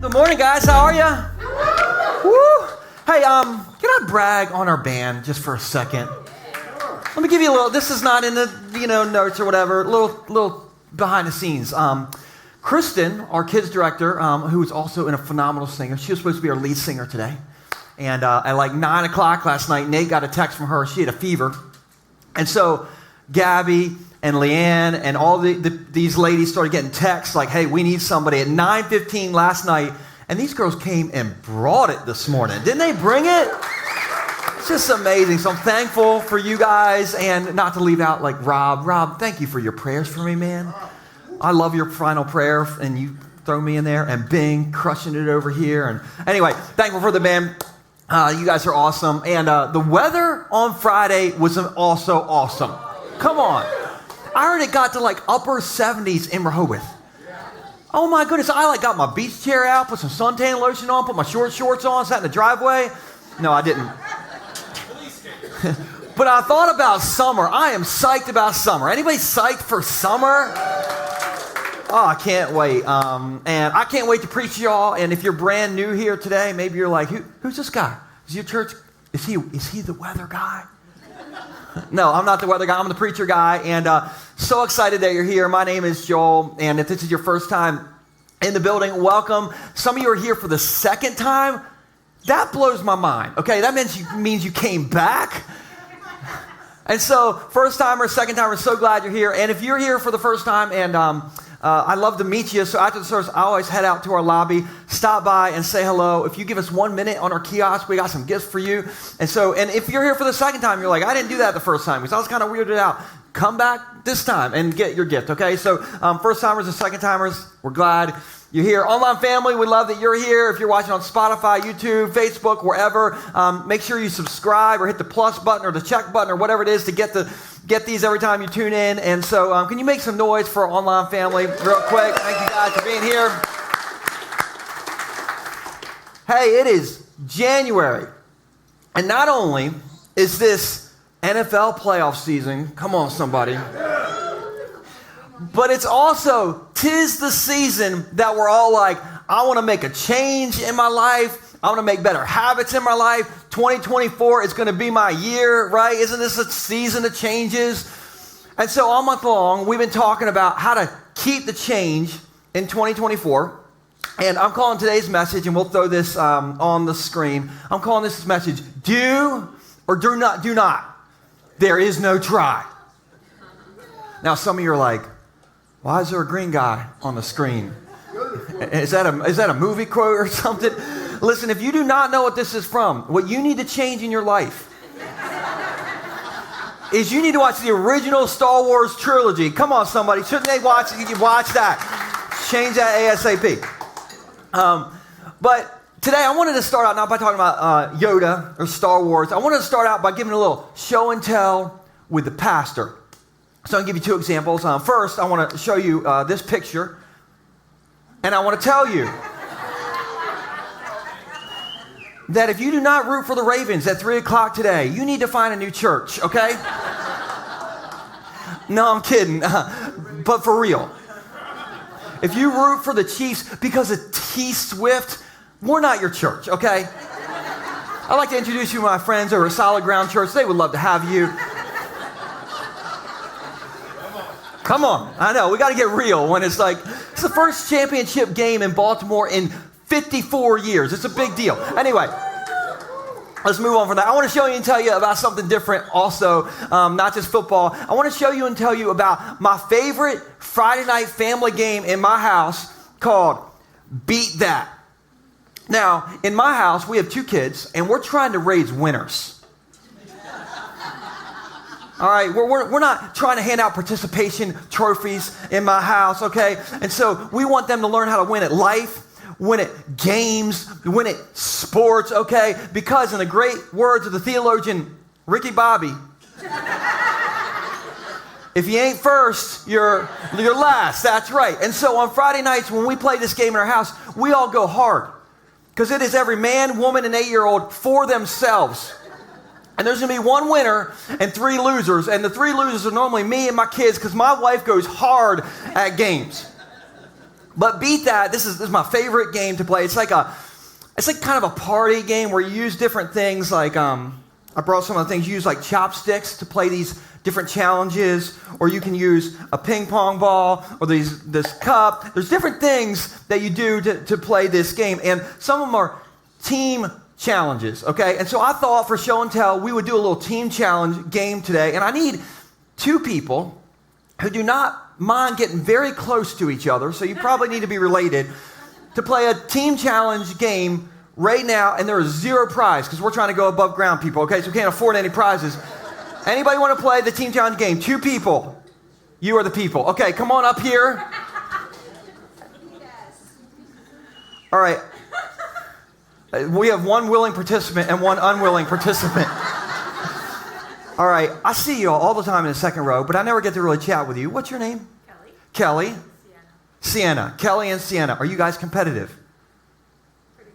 Good morning, guys. How are you? Woo! Hey, can I brag on our band just for a second? Let me give you a little. This is not in the notes or whatever. Little behind the scenes. Kristen, our kids director, who is also a phenomenal singer. She was supposed to be our lead singer today, and at like 9 o'clock last night, Nate got a text from her. She had a fever, and so Gabby and Leanne and all these ladies started getting texts like, hey, we need somebody at 9:15 last night. And these girls came and brought it this morning. Didn't they bring it? It's just amazing. So I'm thankful for you guys, and not to leave out like Rob. Rob, thank you for your prayers for me, man. I love your final prayer, and you throw me in there. And Bing, crushing it over here. And anyway, thankful for the band. You guys are awesome. And the weather on Friday was also awesome. Come on. I heard it got to like upper 70s in Rehoboth. Oh my goodness, I got my beach chair out, put some suntan lotion on, put my short shorts on, sat in the driveway. No, I didn't. But I thought about summer. I am psyched about summer. Anybody psyched for summer? Oh, I can't wait. And I can't wait to preach to y'all. And if you're brand new here today, maybe you're like, who's this guy? Is your church, is he the weather guy? No, I'm not the weather guy. I'm the preacher guy, and so excited that you're here. My name is Joel, and if this is your first time in the building, welcome. Some of you are here for the second time. That blows my mind, okay? That means you came back. And so, first timer, second timer, so glad you're here. And if you're here for the first time, and I'd love to meet you. So after the service, I always head out to our lobby, stop by and say hello. If you give us 1 minute on our kiosk, we got some gifts for you. And if you're here for the second time, you're like, I didn't do that the first time because I was kind of weirded out. Come back this time and get your gift, okay? So first timers and second timers, we're glad you're here. Online family, we love that you're here. If you're watching on Spotify, YouTube, Facebook, wherever, make sure you subscribe or hit the plus button or the check button or whatever it is to get these every time you tune in. And so can you make some noise for our online family real quick? Thank you guys for being here. Hey, it is January. And not only is this NFL playoff season, come on somebody, but it's also, 'tis the season that we're all like, I want to make a change in my life. I want to make better habits in my life. 2024 is going to be my year, right? Isn't this a season of changes? And so all month long, we've been talking about how to keep the change in 2024. And I'm calling today's message, and we'll throw this on the screen. I'm calling this message, do or do not. There is no try. Now, some of you are like, why is there a green guy on the screen? Is that a movie quote or something? Listen, if you do not know what this is from, what you need to change in your life is you need to watch the original Star Wars trilogy. Come on, somebody. Shouldn't they watch that? Change that ASAP. But today I wanted to start out not by talking about Yoda or Star Wars. I wanted to start out by giving a little show and tell with the pastor. So I'll give you two examples. First, I want to show you this picture. And I want to tell you that if you do not root for the Ravens at 3 o'clock today, you need to find a new church, okay? No, I'm kidding. But for real. If you root for the Chiefs because of T Swift, we're not your church, okay? I'd like to introduce you to my friends over at Solid Ground Church. They would love to have you. Come on. I know. We got to get real when it's like, it's the first championship game in Baltimore in 54 years. It's a big deal. Anyway, let's move on from that. I want to show you and tell you about something different also, not just football. I want to show you and tell you about my favorite Friday night family game in my house called Beat That. Now, in my house, we have 2 kids, and we're trying to raise winners. All right, we're not trying to hand out participation trophies in my house, okay? And so we want them to learn how to win at life, win at games, win at sports, okay? Because in the great words of the theologian Ricky Bobby, if you ain't first, you're last. That's right. And so on Friday nights when we play this game in our house, we all go hard because it is every man, woman, and 8-year-old for themselves. And there's going to be 1 winner and 3 losers. And the 3 losers are normally me and my kids because my wife goes hard at games. But beat that. This is my favorite game to play. It's like kind of a party game where you use different things. Like I brought some of the things. You use like chopsticks to play these different challenges, or you can use a ping pong ball or this cup. There's different things that you do to play this game, and some of them are team challenges, okay? And so I thought for show and tell, we would do a little team challenge game today, and I need 2 people who do not mind getting very close to each other, so you probably need to be related, to play a team challenge game right now, and there is 0 prize, because we're trying to go above ground, people, okay? So we can't afford any prizes. Anybody want to play the team challenge game? 2 people. You are the people. Okay, come on up here. All right. We have 1 willing participant and 1 unwilling participant. All right. I see you all the time in the second row, but I never get to really chat with you. What's your name? Kelly. Kelly? Sienna. Kelly and Sienna. Are you guys competitive? Pretty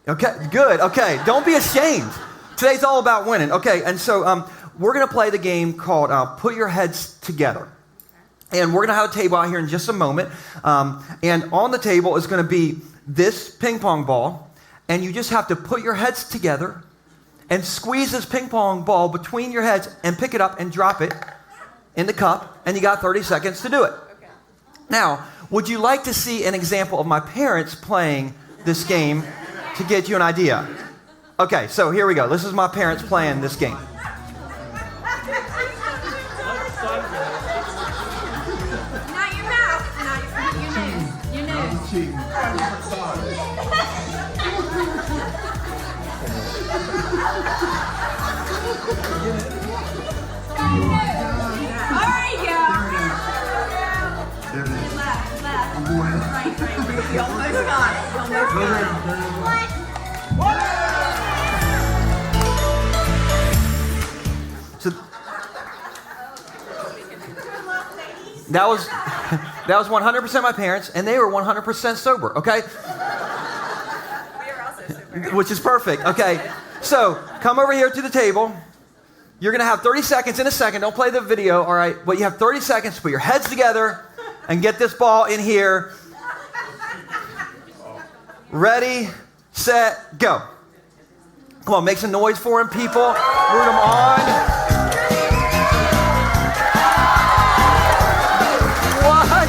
much. Okay, good. Okay, don't be ashamed. Today's all about winning. Okay, and so we're going to play the game called Put Your Heads Together. And we're going to have a table out here in just a moment. And on the table is going to be this ping pong ball. And you just have to put your heads together and squeeze this ping pong ball between your heads and pick it up and drop it in the cup. And you got 30 seconds to do it. Okay. Now, would you like to see an example of my parents playing this game to get you an idea? Okay, so here we go. This is my parents playing this game. Not your mouth. Not your nose. Your nose. There you go. Left. Right. You almost got it. So that was 100% my parents, and they were 100% sober, okay? We are also super. Which is perfect, okay? So come over here to the table. You're going to have 30 seconds in a second. Don't play the video, all right? But you have 30 seconds to put your heads together and get this ball in here. Ready, set, go. Come on, make some noise for him, people. Root them on. What?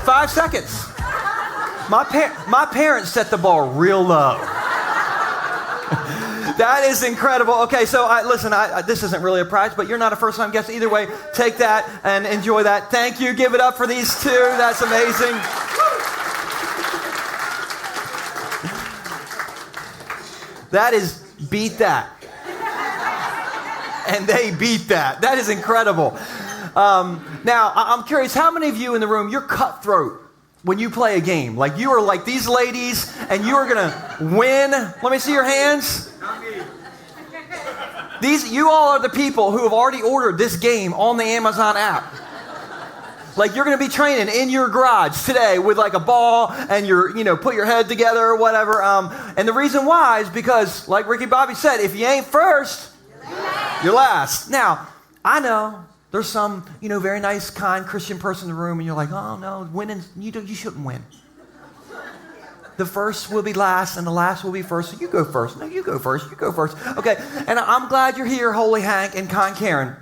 Five seconds. My parents set the ball real low. That is incredible. Okay, so listen, this isn't really a prize, but you're not a first-time guest. Either way, take that and enjoy that. Thank you. Give it up for these 2. That's amazing. That is beat that. And they beat that. That is incredible. Now, I'm curious, how many of you in the room, you're cutthroat when you play a game? Like you are like these ladies and you are going to win. Let me see your hands. You all are the people who have already ordered this game on the Amazon app. Like you're going to be training in your garage today with like a ball and put your head together or whatever. And the reason why is because, like Ricky Bobby said, if you ain't first, you're last. Now, I know there's some, very nice, kind Christian person in the room and you're like, oh no, winning, you shouldn't win. The first will be last and the last will be first. So you go first. No, you go first. You go first. Okay. And I'm glad you're here, Holy Hank and Kind Karen.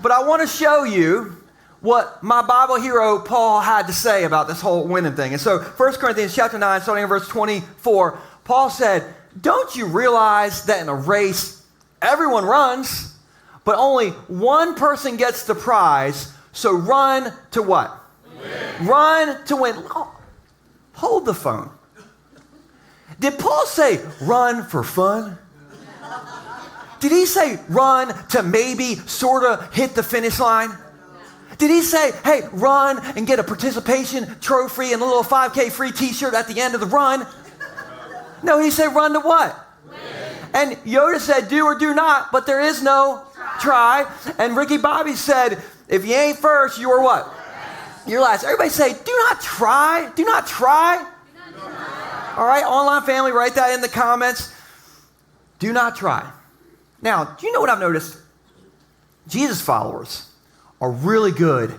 But I want to show you what my Bible hero Paul had to say about this whole winning thing. And so 1 Corinthians chapter 9, starting in verse 24, Paul said, don't you realize that in a race, everyone runs, but only one person gets the prize. So run to what? Win. Run to win. Hold the phone. Did Paul say run for fun? Did he say run to maybe sort of hit the finish line? Did he say, hey, run and get a participation trophy and a little 5K free t-shirt at the end of the run? No, he said run to what? Win. And Yoda said do or do not, but there is no try. And Ricky Bobby said, if you ain't first, you are what? You're last. Everybody say, do not try. Do not try. All right, online family, write that in the comments. Do not try. Now, do you know what I've noticed? Jesus followers are really good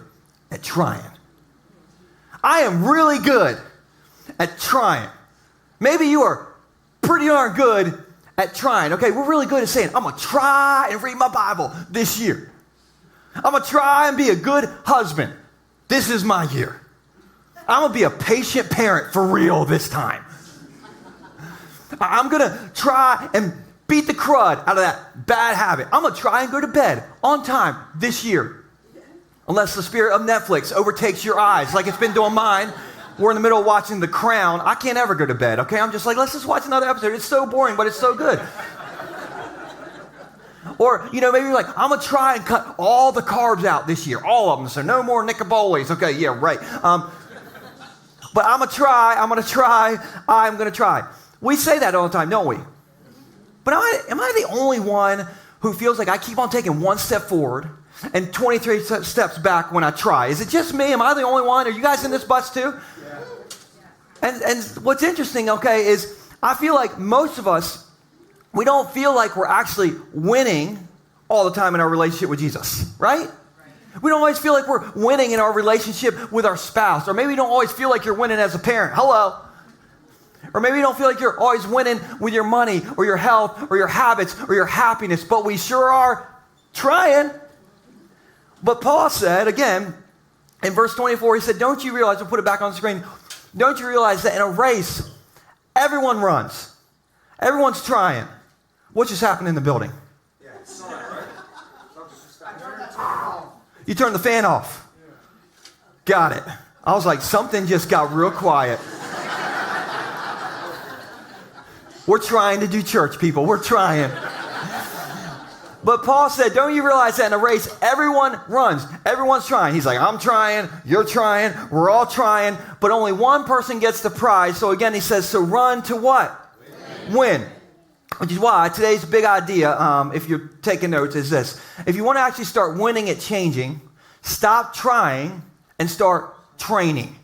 at trying. I am really good at trying. Maybe you are pretty darn good at trying. Okay, we're really good at saying, I'm going to try and read my Bible this year. I'm going to try and be a good husband. This is my year. I'm going to be a patient parent for real this time. I'm going to try and beat the crud out of that bad habit. I'm going to try and go to bed on time this year. Unless the spirit of Netflix overtakes your eyes like it's been doing mine. We're in the middle of watching The Crown. I can't ever go to bed, okay? I'm just like, let's just watch another episode. It's so boring, but it's so good. Or, maybe you're like, I'm going to try and cut all the carbs out this year. All of them. So no more Nicoboles. Okay, yeah, right. But I'm going to try. We say that all the time, don't we? But am I the only one who feels like I keep on taking one step forward and 23 steps back when I try? Is it just me? Am I the only one? Are you guys in this bus too? Yeah. And what's interesting, okay, is I feel like most of us, we don't feel like we're actually winning all the time in our relationship with Jesus, right? We don't always feel like we're winning in our relationship with our spouse. Or maybe you don't always feel like you're winning as a parent. Hello. Or maybe you don't feel like you're always winning with your money or your health or your habits or your happiness. But we sure are trying. But Paul said, again, in verse 24, he said, don't you realize, we'll put it back on the screen, don't you realize that in a race, everyone runs. Everyone's trying. What just happened in the building? You turned the fan off. Got it. I was like, something just got real quiet. We're trying to do church, people. We're trying. But Paul said, don't you realize that in a race, everyone runs. Everyone's trying. He's like, I'm trying. You're trying. We're all trying. But only one person gets the prize. So again, he says, so run to what? Win. Which is why today's big idea, if you're taking notes, is this. If you want to actually start winning at changing, stop trying and start training.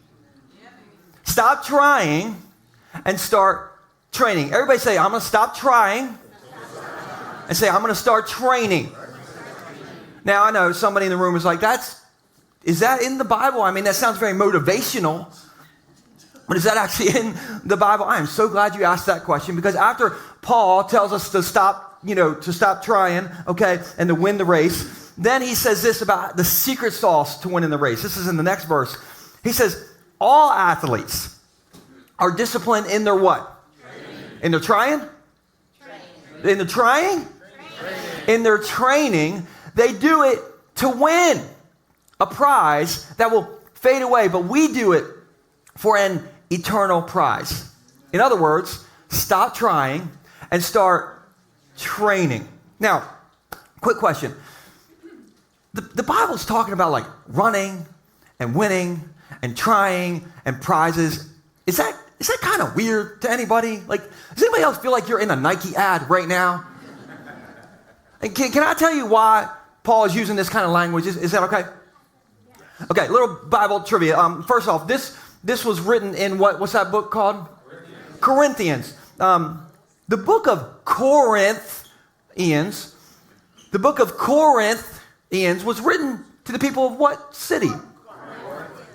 Stop trying and start training. Everybody say, I'm going to stop trying and say, I'm going to start training. Now, I know somebody in the room is like, is that in the Bible? I mean, that sounds very motivational. But is that actually in the Bible? I am so glad you asked that question, because after Paul tells us to stop trying, okay, and to win the race, then he says this about the secret sauce to winning the race. This is in the next verse. He says, all athletes are disciplined in their what? Training. In their trying? Training. In their trying? Training. In their training, they do it to win a prize that will fade away, but we do it for an eternal prize. In other words, stop trying and start training. Now, quick question. The Bible's talking about like running and winning and trying and prizes. Is that kind of weird to anybody? Like, does anybody else feel like you're in a Nike ad right now? And can I tell you why Paul is using this kind of language? Is that okay? Okay, little Bible trivia. First off, this was written in what's that book called? Corinthians. The book of Corinthians. The book of Corinthians was written to the people of what city?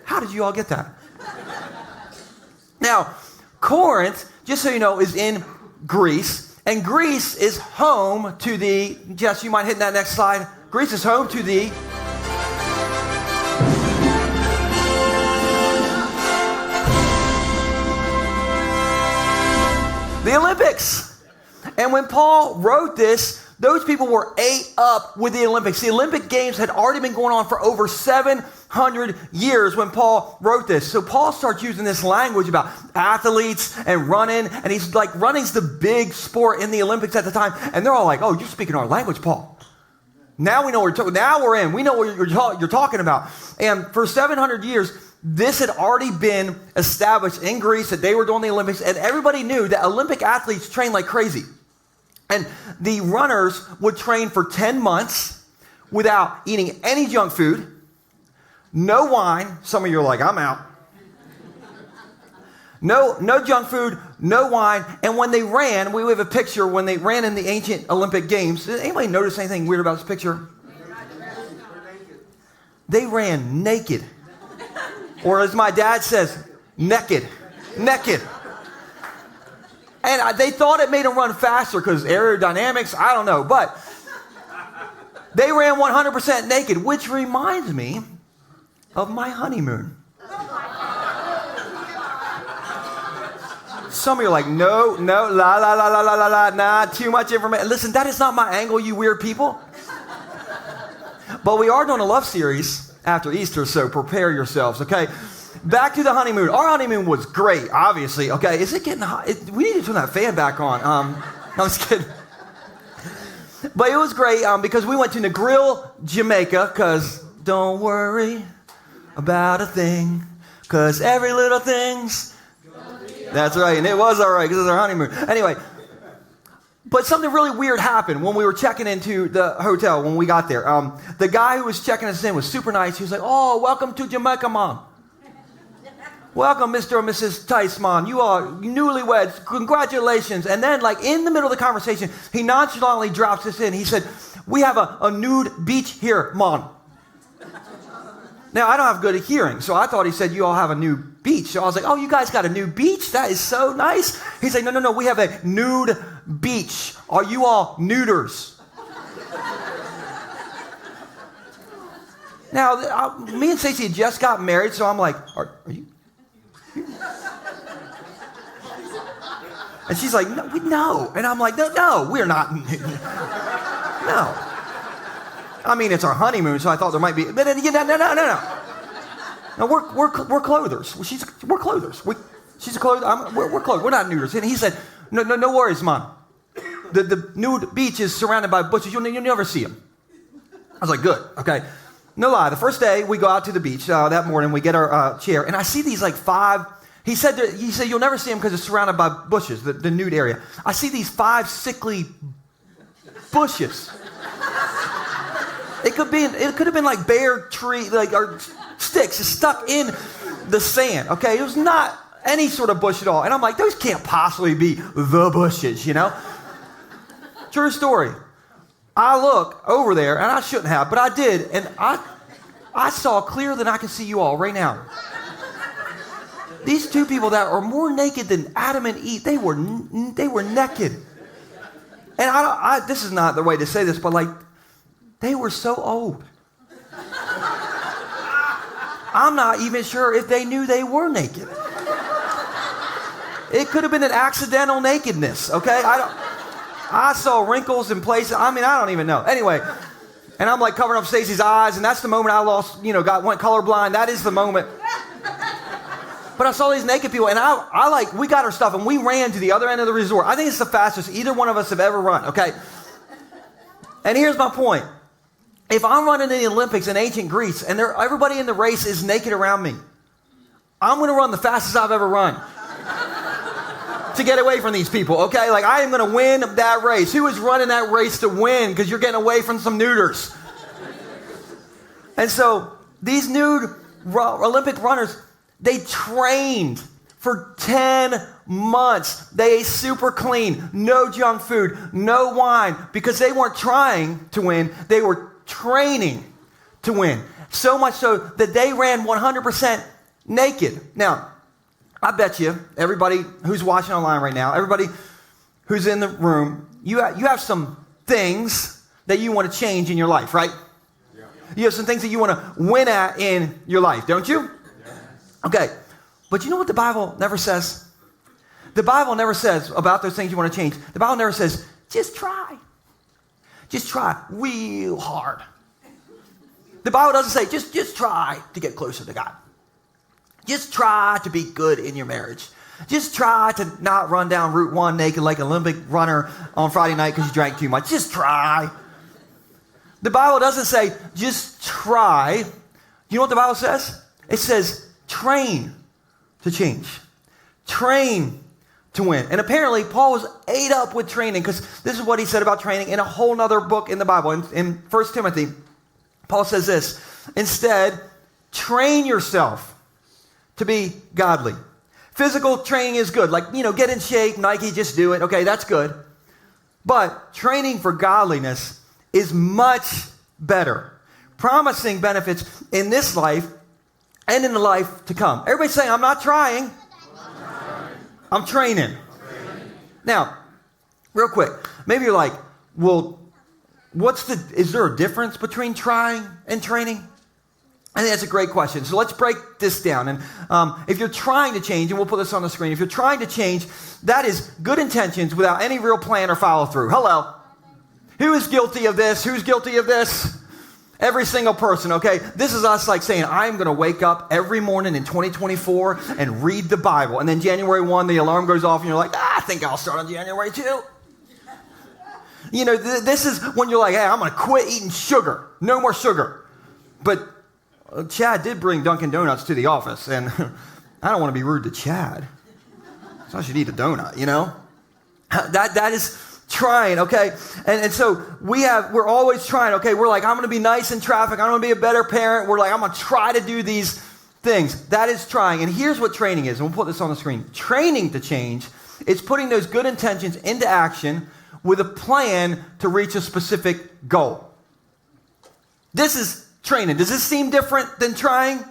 How did you all get that? Now, Corinth, just so you know, is in Greece. And Greece is home to the, Jess, you mind hitting that next slide? Greece is home to the Olympics. And when Paul wrote this, those people were ate up with the Olympics. The Olympic Games had already been going on for over 700 years when Paul wrote this. So Paul starts using this language about athletes and running, and he's like, running's the big sport in the Olympics at the time. And they're all like, oh, you're speaking our language, Paul. Now we know now we're in. We know what you're talking about. And for 700 years, this had already been established in Greece that they were doing the Olympics, and everybody knew that Olympic athletes train like crazy. And the runners would train for 10 months without eating any junk food, no wine. Some of you are like, I'm out. No junk food, no wine. And when they ran, we have a picture when they ran in the ancient Olympic Games. Did anybody notice anything weird about this picture? They ran naked. Or as my dad says, naked. Naked. And they thought it made them run faster because aerodynamics, I don't know. But they ran 100% naked, which reminds me of my honeymoon. Some of you are like, no, la, la, la, la, la, la, la, nah, too much information. Listen, that is not my angle, you weird people. But we are doing a love series after Easter, so prepare yourselves, okay? Back to the honeymoon. Our honeymoon was great, obviously, okay? Is it getting hot? We need to turn that fan back on. I was kidding. But it was great because we went to Negril, Jamaica, because don't worry about a thing, because every little thing's... That's right, and it was all right because it was our honeymoon. Anyway, but something really weird happened when we were checking into the hotel when we got there. The guy who was checking us in was super nice. He was like, oh, welcome to Jamaica, Mom. Welcome, Mr. and Mrs. Tice, Mom. You are newlyweds. Congratulations. And then, like, in the middle of the conversation, he nonchalantly drops this in. He said, we have a nude beach here, Mom. Now, I don't have good hearing, so I thought he said, you all have a new beach. So I was like, oh, you guys got a new beach? That is so nice. He's like, no, we have a nude beach. Are you all nuders? Now, me and Stacey had just got married, so I'm like, are you? And she's like, no. And I'm like, no, we're not. No. I mean, it's our honeymoon, so I thought there might be. But no. No, we're clothers. We're clothers. She's a clother. We're clothers. We're not nuders. And he said, no worries, Mom. The nude beach is surrounded by bushes. You'll never see them. I was like, good. Okay. No lie. The first day we go out to the beach that morning, we get our chair, and I see these like 5. He said you'll never see them because it's surrounded by bushes, the nude area. I see these 5 sickly bushes. It could have been like bare tree, like or sticks just stuck in the sand. Okay, it was not any sort of bush at all. And I'm like, those can't possibly be the bushes, you know? True story. I look over there, and I shouldn't have, but I did, and I saw clearer than I can see you all right now. These 2 people that are more naked than Adam and Eve, they were naked. And this is not the way to say this, but like, they were so old. I'm not even sure if they knew they were naked. It could have been an accidental nakedness, okay? I saw wrinkles in places. I mean, I don't even know. Anyway, and I'm like covering up Stacey's eyes, and that's the moment I lost, went colorblind. That is the moment. But I saw these naked people, and we got our stuff, and we ran to the other end of the resort. I think it's the fastest either one of us have ever run, okay? And here's my point. If I'm running in the Olympics in ancient Greece and everybody in the race is naked around me, I'm going to run the fastest I've ever run to get away from these people, okay? Like, I am going to win that race. Who is running that race to win because you're getting away from some nuders? And so these nude Olympic runners, they trained for 10 months. They ate super clean, no junk food, no wine, because they weren't trying to win. They were training to win. So much so that they ran 100% naked. Now, I bet you, everybody who's watching online right now, everybody who's in the room, you have some things that you want to change in your life, right? Yeah. You have some things that you want to win at in your life, don't you? Yeah. Okay. But you know what the Bible never says? The Bible never says about those things you want to change. The Bible never says, just try. Just try real hard. The Bible doesn't say, just try to get closer to God. Just try to be good in your marriage. Just try to not run down Route 1 naked like an Olympic runner on Friday night because you drank too much. Just try. The Bible doesn't say, just try. You know what the Bible says? It says, train to change. Train to win. And apparently, Paul was ate up with training because this is what he said about training in a whole other book in the Bible. In 1 Timothy, Paul says this, instead, train yourself to be godly. Physical training is good. Like, get in shape, Nike, just do it. Okay, that's good. But training for godliness is much better, promising benefits in this life and in the life to come. Everybody saying, I'm not trying. I'm training. Now, real quick, maybe you're like, well, is there a difference between trying and training? I think that's a great question. So let's break this down. And if you're trying to change, and we'll put this on the screen, if you're trying to change, that is good intentions without any real plan or follow through. Hello. Who is guilty of this? Who's guilty of this? Every single person, okay? This is us like saying, I'm going to wake up every morning in 2024 and read the Bible. And then January 1, the alarm goes off and you're like, I think I'll start on January 2. This is when you're like, hey, I'm going to quit eating sugar. No more sugar. But Chad did bring Dunkin' Donuts to the office, and I don't want to be rude to Chad. So I should eat a donut, That is trying, okay? And so we're always trying, okay? We're like, I'm going to be nice in traffic. I'm going to be a better parent. We're like, I'm going to try to do these things. That is trying. And here's what training is. And we'll put this on the screen. Training to change is putting those good intentions into action with a plan to reach a specific goal. This is training. Does this seem different than trying?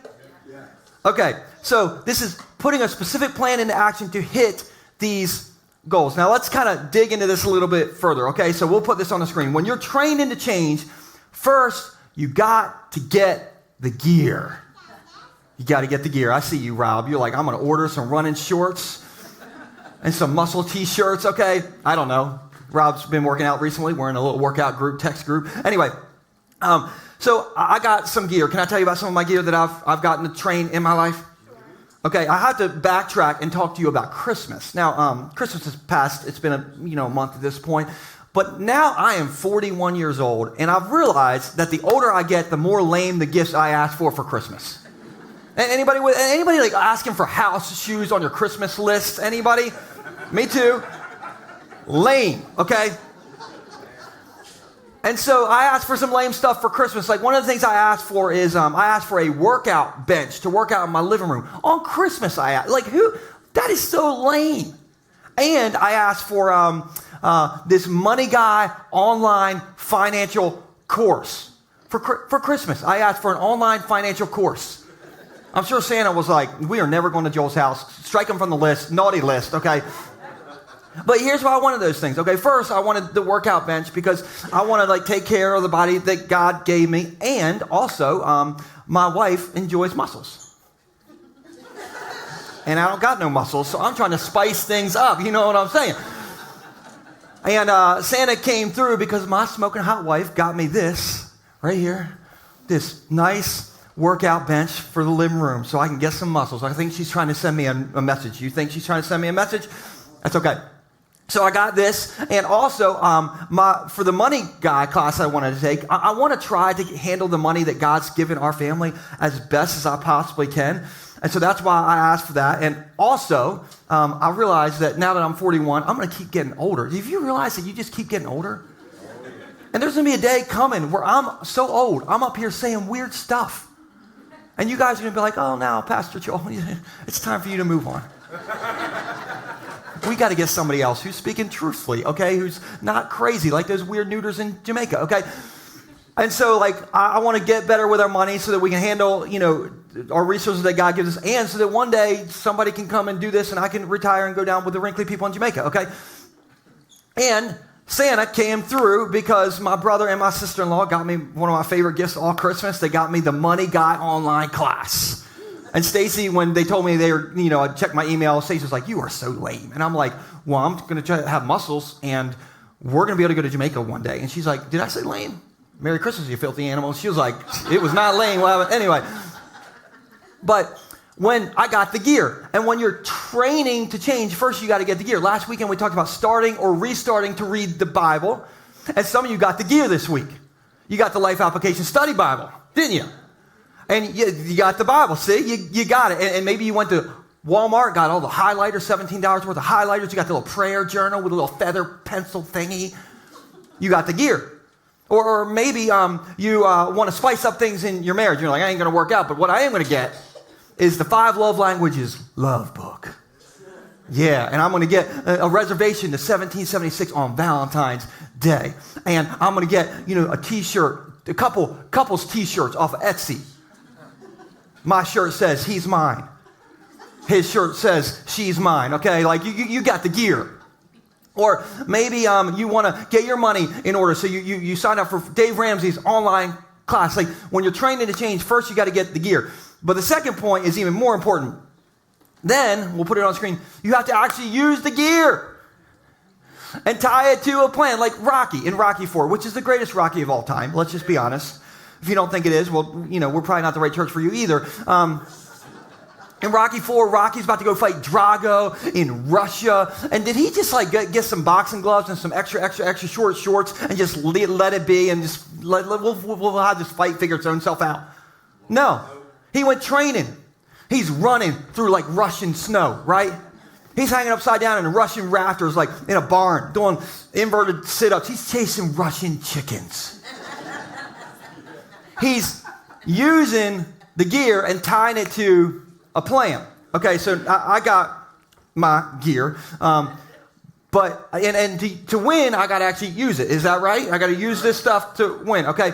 Yeah. Okay, so this is putting a specific plan into action to hit these goals. Now let's kind of dig into this a little bit further, okay? So we'll put this on the screen. When you're trained into change, first, you got to get the gear. You got to get the gear. I see you, Rob. You're like, I'm going to order some running shorts and some muscle t-shirts, okay? I don't know. Rob's been working out recently. We're in a little workout group, text group. Anyway, so I got some gear. Can I tell you about some of my gear that I've gotten to train in my life? Okay, I had to backtrack and talk to you about Christmas. Now, Christmas has passed. It's been a month at this point. But now I am 41 years old, and I've realized that the older I get, the more lame the gifts I ask for Christmas. Anybody like asking for house shoes on your Christmas list? Anybody? Me too. Lame, okay? And so I asked for some lame stuff for Christmas. Like one of the things I asked for is I asked for a workout bench to work out in my living room. On Christmas I asked. Like who? That is so lame. And I asked for this Money Guy online financial course. For Christmas, I asked for an online financial course. I'm sure Santa was like, we are never going to Joel's house. Strike him from the list, naughty list, okay? But here's why I wanted those things. Okay, first I wanted the workout bench because I want to take care of the body that God gave me, and also my wife enjoys muscles, and I don't got no muscles, so I'm trying to spice things up. You know what I'm saying? And Santa came through because my smoking hot wife got me this right here, this nice workout bench for the living room, so I can get some muscles. I think she's trying to send me a message. You think she's trying to send me a message? That's okay. So I got this, and also for the Money Guy class I wanted to take, I want to try to handle the money that God's given our family as best as I possibly can. And so that's why I asked for that. And also, I realized that now that I'm 41, I'm going to keep getting older. Have you realized that you just keep getting older? And there's going to be a day coming where I'm so old, I'm up here saying weird stuff. And you guys are going to be like, oh, now, Pastor Joel, it's time for you to move on. We got to get somebody else who's speaking truthfully, okay? Who's not crazy like those weird neuters in Jamaica, okay? And so, I want to get better with our money so that we can handle, our resources that God gives us, and so that one day somebody can come and do this and I can retire and go down with the wrinkly people in Jamaica, okay? And Santa came through because my brother and my sister-in-law got me one of my favorite gifts all Christmas. They got me the Money Guy online class. And Stacy, when they told me they were, I checked my email, Stacy was like, you are so lame. And I'm like, well, I'm going to try to have muscles, and we're going to be able to go to Jamaica one day. And she's like, did I say lame? Merry Christmas, you filthy animal. She was like, it was not lame. Well, anyway. But when I got the gear, and when you're training to change, first you got to get the gear. Last weekend we talked about starting or restarting to read the Bible. And some of you got the gear this week. You got the Life Application Study Bible, didn't you? And you got the Bible, see? You got it. And maybe you went to Walmart, got all the highlighters, $17 worth of highlighters. You got the little prayer journal with a little feather pencil thingy. You got the gear. Or maybe you want to spice up things in your marriage. You're like, I ain't going to work out. But what I am going to get is the 5 Love Languages love book. Yeah, and I'm going to get a reservation to 1776 on Valentine's Day. And I'm going to get, a t-shirt, a couple's t-shirts off of Etsy. My shirt says, he's mine. His shirt says, she's mine, okay? Like, you got the gear. Or maybe you want to get your money in order. So you sign up for Dave Ramsey's online class. Like, when you're training to change, first you got to get the gear. But the second point is even more important. Then, we'll put it on screen, you have to actually use the gear and tie it to a plan, like Rocky in Rocky 4, which is the greatest Rocky of all time. Let's just be honest. If you don't think it is, well, we're probably not the right church for you either. In Rocky 4, Rocky's about to go fight Drago in Russia. And did he just get some boxing gloves and some extra short shorts and just let it be and just we'll have this fight figure its own self out? No. He went training. He's running through like Russian snow, right? He's hanging upside down in Russian rafters, like in a barn, doing inverted sit-ups. He's chasing Russian chickens. He's using the gear and tying it to a plan. Okay, so I got my gear, but to win, I got to actually use it. Is that right? I got to use this stuff to win. Okay,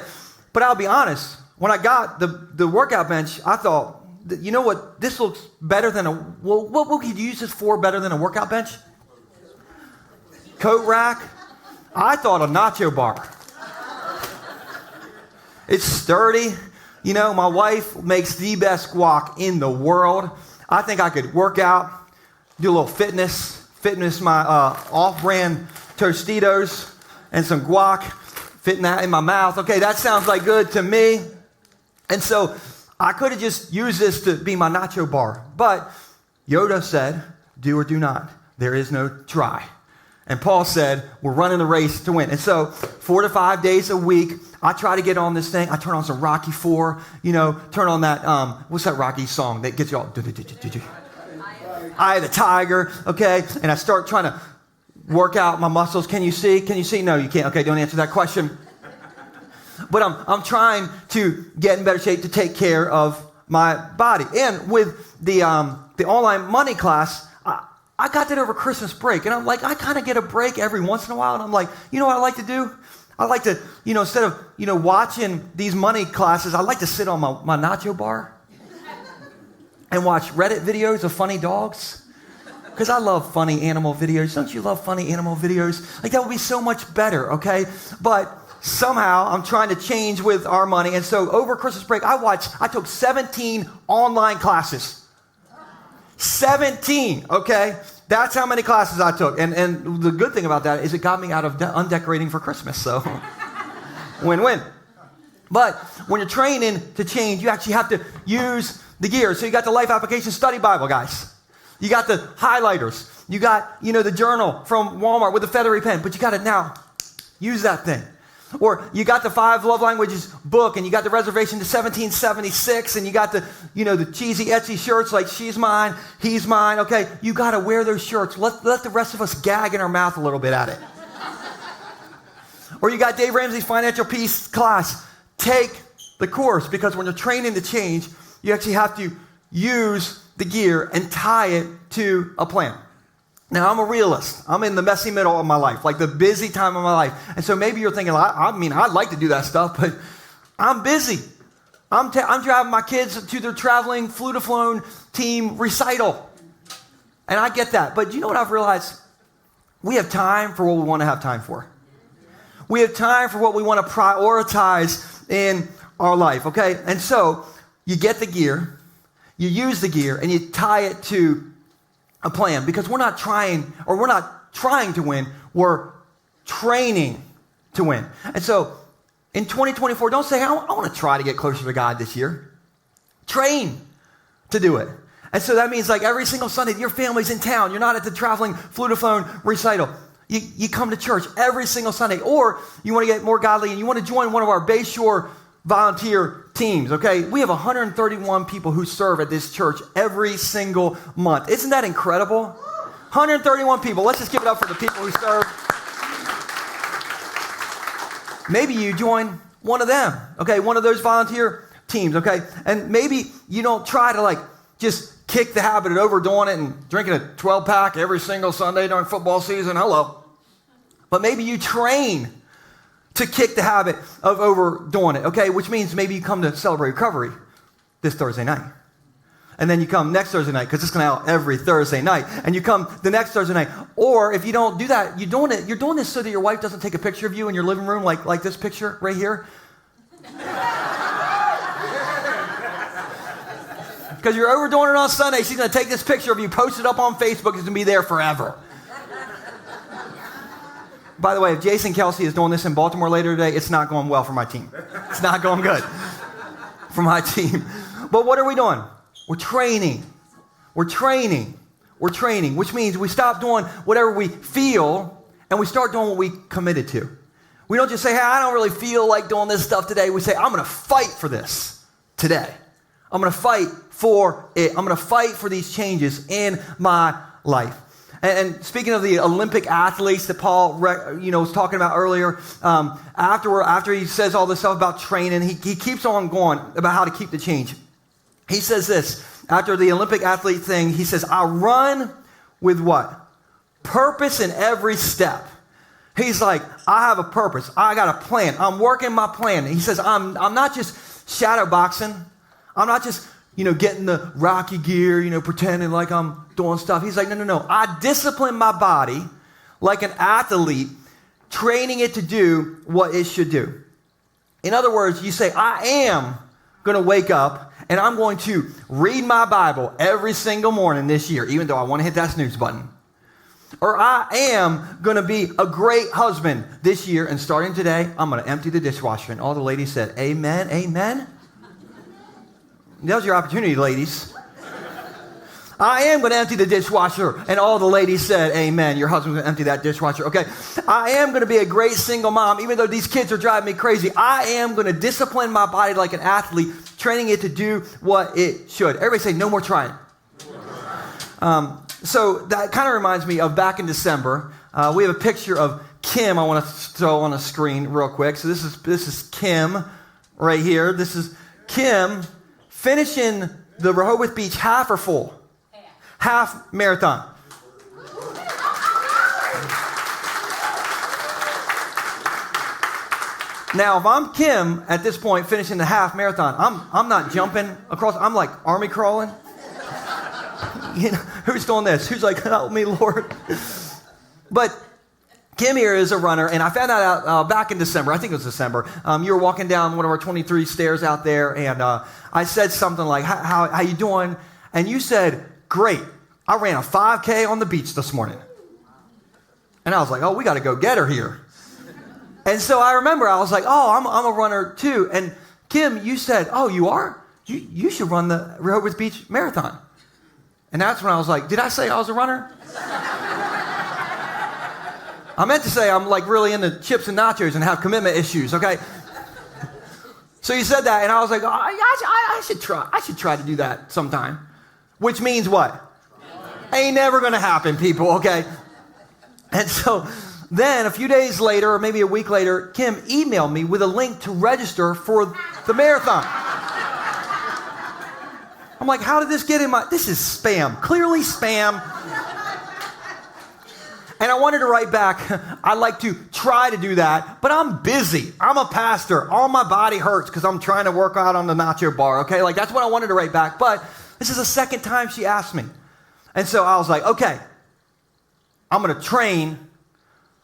but I'll be honest. When I got the workout bench, I thought, you know what? This looks better than what we could use this for better than a workout bench? Coat rack. I thought a nacho bar. It's sturdy. My wife makes the best guac in the world. I think I could work out, do a little fitness my off-brand Tostitos and some guac, fitting that in my mouth. Okay, that sounds like good to me. And so I could have just used this to be my nacho bar. But Yoda said, do or do not. There is no try. And Paul said, we're running the race to win. And so 4 to 5 days a week, I try to get on this thing. I turn on some Rocky 4, turn on that, what's that Rocky song that gets you all, Eye of the Tiger, okay? And I start trying to work out my muscles. Can you see? Can you see? No, you can't. Okay, don't answer that question. But I'm trying to get in better shape to take care of my body. And with the online money class, I got that over Christmas break. And I'm like, I kind of get a break every once in a while. And I'm like, you know what I like to do? I like to, instead of, watching these money classes, I like to sit on my nacho bar and watch Reddit videos of funny dogs. Because I love funny animal videos. Don't you love funny animal videos? Like, that would be so much better, okay? But somehow I'm trying to change with our money. And so over Christmas break, I took 17 online classes. 17, okay? That's how many classes I took. And the good thing about that is it got me out of undecorating for Christmas. So win-win. But when you're training to change, you actually have to use the gear. So you got the Life Application Study Bible, guys. You got the highlighters. You got, the journal from Walmart with a feathery pen. But you got to now use that thing. Or you got the 5 Love Languages book, and you got the reservation to 1776, and you got the, the cheesy Etsy shirts like she's mine, he's mine. Okay, you got to wear those shirts. Let the rest of us gag in our mouth a little bit at it. Or you got Dave Ramsey's Financial Peace class. Take the course, because when you're training to change, you actually have to use the gear and tie it to a plan. Now, I'm a realist. I'm in the messy middle of my life, like the busy time of my life. And so maybe you're thinking, I'd like to do that stuff, but I'm busy. I'm driving my kids to their traveling flute-a-flown team recital. And I get that. But you know what I've realized? We have time for what we want to have time for. We have time for what we want to prioritize in our life, okay? And so you get the gear, you use the gear, and you tie it to a plan, because we're not trying to win, we're training to win. And so in 2024, don't say, I want to try to get closer to God this year. Train to do it. And so that means like every single Sunday, your family's in town. You're not at the traveling flute-a-flown recital. You come to church every single Sunday. Or you want to get more godly and you want to join one of our Bay Shore volunteer teams, okay? We have 131 people who serve at this church every single month. Isn't that incredible? 131 people. Let's just give it up for the people who serve. Maybe you join one of them, okay? One of those volunteer teams, okay? And maybe you don't try to just kick the habit of overdoing it and drinking a 12-pack every single Sunday during football season. Hello. But maybe you train to kick the habit of overdoing it, okay? Which means maybe you come to Celebrate Recovery this Thursday night. And then you come next Thursday night, because it's going to out every Thursday night. And you come the next Thursday night. Or if you don't do that, you're doing this so that your wife doesn't take a picture of you in your living room like this picture right here. Because you're overdoing it on Sunday. She's going to take this picture of you, post it up on Facebook. It's going to be there forever. By the way, if Jason Kelsey is doing this in Baltimore later today, it's not going well for my team. It's not going good for my team. But what are we doing? We're training. We're training. We're training, which means we stop doing whatever we feel and we start doing what we committed to. We don't just say, hey, I don't really feel like doing this stuff today. We say, I'm going to fight for this today. I'm going to fight for it. I'm going to fight for these changes in my life. And speaking of the Olympic athletes that Paul was talking about earlier, after he says all this stuff about training, he keeps on going about how to keep the change. He says this, after the Olympic athlete thing, he says, I run with what? Purpose in every step. He's like, I have a purpose. I got a plan. I'm working my plan. He says, I'm not just shadow boxing. I'm not just, getting the Rocky gear, pretending like I'm doing stuff. He's like, no. I discipline my body like an athlete, training it to do what it should do. In other words, you say, I am going to wake up and I'm going to read my Bible every single morning this year, even though I want to hit that snooze button. Or I am going to be a great husband this year, and starting today, I'm going to empty the dishwasher. And all the ladies said, amen, amen. That was your opportunity, ladies. I am going to empty the dishwasher. And all the ladies said, amen. Your husband's going to empty that dishwasher. Okay. I am going to be a great single mom, even though these kids are driving me crazy. I am going to discipline my body like an athlete, training it to do what it should. Everybody say, no more trying. So that kind of reminds me of back in December. We have a picture of Kim I want to throw on a screen real quick. So this is Kim right here. This is Kim finishing the Rehoboth Beach half or full? Half marathon. Now, if I'm Kim at this point finishing the half marathon, I'm not jumping across. I'm like army crawling. Who's doing this? Who's like, help me, Lord? But Kim here is a runner, and I found that out back in December. I think it was December. You were walking down one of our 23 stairs out there, and I said something like, how you doing? And you said, great. I ran a 5K on the beach this morning. And I was like, oh, we got to go get her here. And so I remember I was like, oh, I'm a runner too. And Kim, you said, oh, you are? You should run the Rehoboth Beach Marathon. And that's when I was like, did I say I was a runner? I meant to say I'm like really into chips and nachos and have commitment issues, okay? So you said that, and I was like, oh, I should try. I should try to do that sometime. Which means what? Ain't never going to happen, people, okay? And so then a few days later, or maybe a week later, Kim emailed me with a link to register for the marathon. I'm like, how did this get in my... This is spam. Clearly spam. And I wanted to write back, I'd like to try to do that, but I'm busy. I'm a pastor. All my body hurts because I'm trying to work out on the nacho bar, okay? Like, that's what I wanted to write back. But this is the second time she asked me. And so I was like, okay, I'm going to train,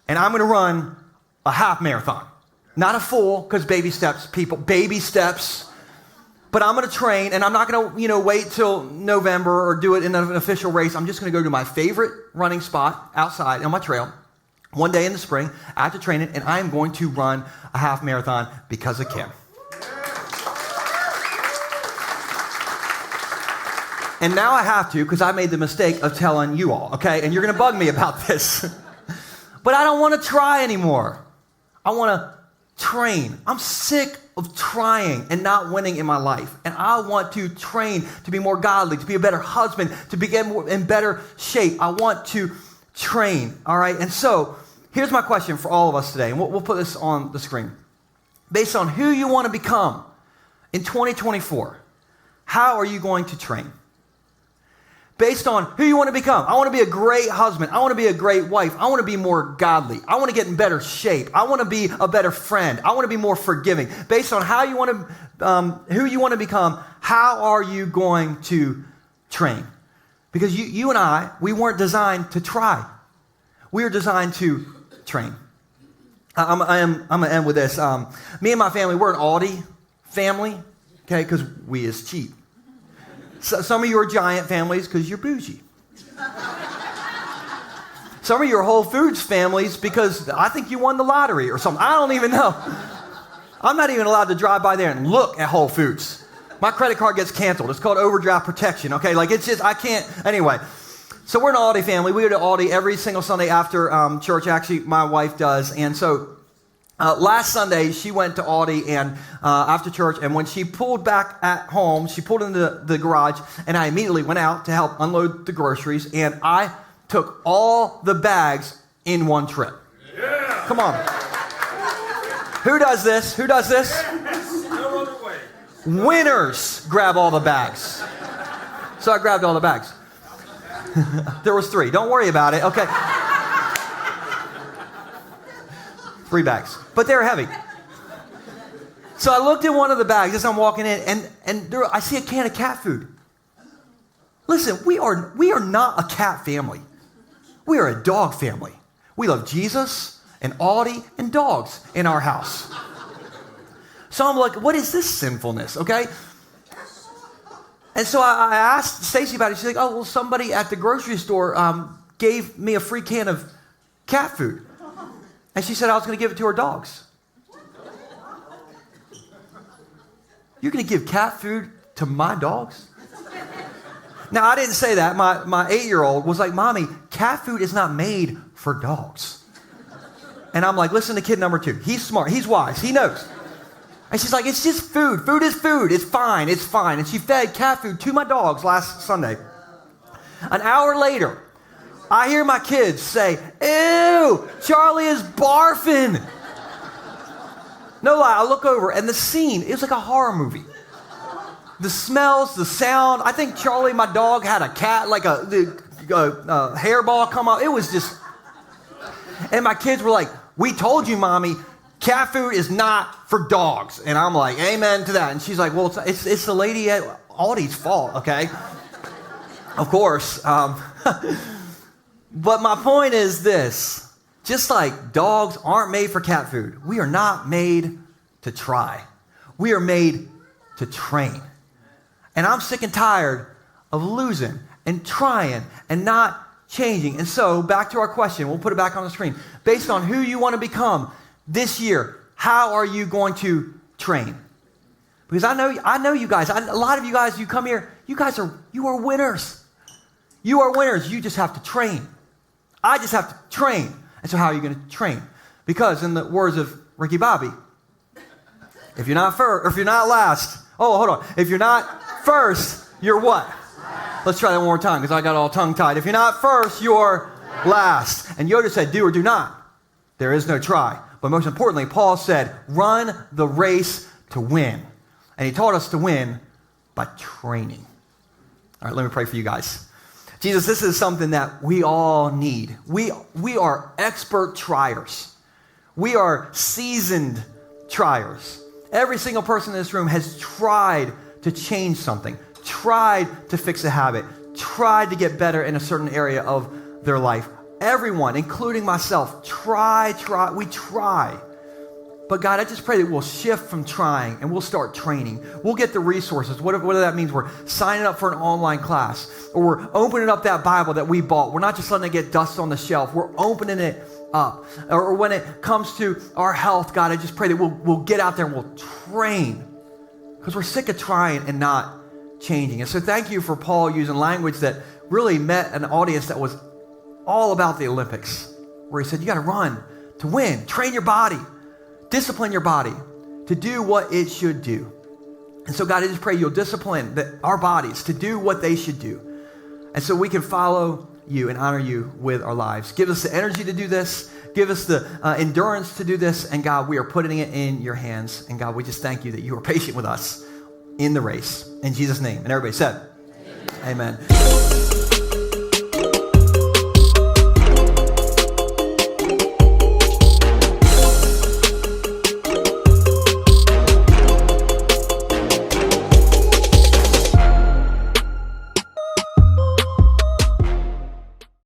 and I'm going to run a half marathon. Not a full, because baby steps, people. Baby steps. But I'm going to train, and I'm not going to, wait till November or do it in an official race. I'm just going to go to my favorite running spot outside on my trail one day in the spring after training, and I am going to run a half marathon because of Kim. And now I have to, because I made the mistake of telling you all, okay? And you're going to bug me about this. But I don't want to try anymore. I want to train. I'm sick of trying and not winning in my life. And I want to train to be more godly, to be a better husband, to be in better shape. I want to train, all right? And so here's my question for all of us today, and we'll put this on the screen. Based on who you want to become in 2024, how are you going to train? based on who you want to become. I want to be a great husband. I want to be a great wife. I want to be more godly. I want to get in better shape. I want to be a better friend. I want to be more forgiving. Based on how you want to, who you want to become, how are you going to train? Because you and I, we weren't designed to try. We are designed to train. I'm going to end with this. Me and my family, we're an Audi family, okay, because we is cheap. So, some of you are giant families because you're bougie. Some of you are Whole Foods families because I think you won the lottery or something. I don't even know. I'm not even allowed to drive by there and look at Whole Foods. My credit card gets canceled. It's called overdraft protection, okay? Like, it's just, I can't. Anyway, so we're an Aldi family. We go to Aldi every single Sunday after church. Actually, my wife does. And so last Sunday, she went to Aldi and after church, and when she pulled back at home, she pulled into the garage, and I immediately went out to help unload the groceries, and I took all the bags in one trip. Yeah. Come on. Who does this? Who does this? No other way. Winners grab all the bags. So I grabbed all the bags. There was 3. Don't worry about it. Okay. 3 bags. But they were heavy. So I looked at one of the bags as I'm walking in, and there, I see a can of cat food. Listen, we are not a cat family. We are a dog family. We love Jesus and Aldi and dogs in our house. So I'm like, what is this sinfulness, okay? And so I asked Stacy about it. She's like, oh, well, somebody at the grocery store gave me a free can of cat food. And she said I was going to give it to her dogs. You're going to give cat food to my dogs? Now, I didn't say that. My 8-year-old was like, Mommy, cat food is not made for dogs. And I'm like, listen to kid number 2. He's smart. He's wise. He knows. And she's like, it's just food. Food is food. It's fine. It's fine. And she fed cat food to my dogs last Sunday. An hour later, I hear my kids say, ew, Charlie is barfing. No lie, I look over, and the scene, it was like a horror movie. The smells, the sound. I think Charlie, my dog, had a cat, like a hairball come up. It was just, and my kids were like, we told you, Mommy, cat food is not for dogs. And I'm like, amen to that. And she's like, well, it's the lady at Aldi's fault, okay? Of course. But my point is this. Just like dogs aren't made for cat food, we are not made to try. We are made to train. And I'm sick and tired of losing and trying and not changing. And so, back to our question. We'll put it back on the screen. Based on who you want to become this year, how are you going to train? Because I know you guys. A lot of you guys, you come here, you are winners. You are winners. You just have to train. I just have to train. And so how are you going to train? Because in the words of Ricky Bobby, if you're not first, or if you're not last, oh, hold on. If you're not first, you're what? Let's try that one more time because I got all tongue-tied. If you're not first, you're last. And Yoda said, do or do not. There is no try. But most importantly, Paul said, run the race to win. And he taught us to win by training. All right, let me pray for you guys. Jesus, this is something that we all need. We are expert triers. We are seasoned triers. Every single person in this room has tried to change something, tried to fix a habit, tried to get better in a certain area of their life. Everyone, including myself, we try. But God, I just pray that we'll shift from trying and we'll start training. We'll get the resources, whatever that means. We're signing up for an online class, or we're opening up that Bible that we bought. We're not just letting it get dust on the shelf. We're opening it up. Or when it comes to our health, God, I just pray that we'll get out there and we'll train, because we're sick of trying and not changing. And so thank you for Paul using language that really met an audience that was all about the Olympics, where he said, you got to run to win, train your body. Discipline your body to do what it should do. And so, God, I just pray you'll discipline our bodies to do what they should do. And so we can follow you and honor you with our lives. Give us the energy to do this. Give us the endurance to do this. And God, we are putting it in your hands. And God, we just thank you that you are patient with us in the race. In Jesus' name. And everybody said, amen. Bye.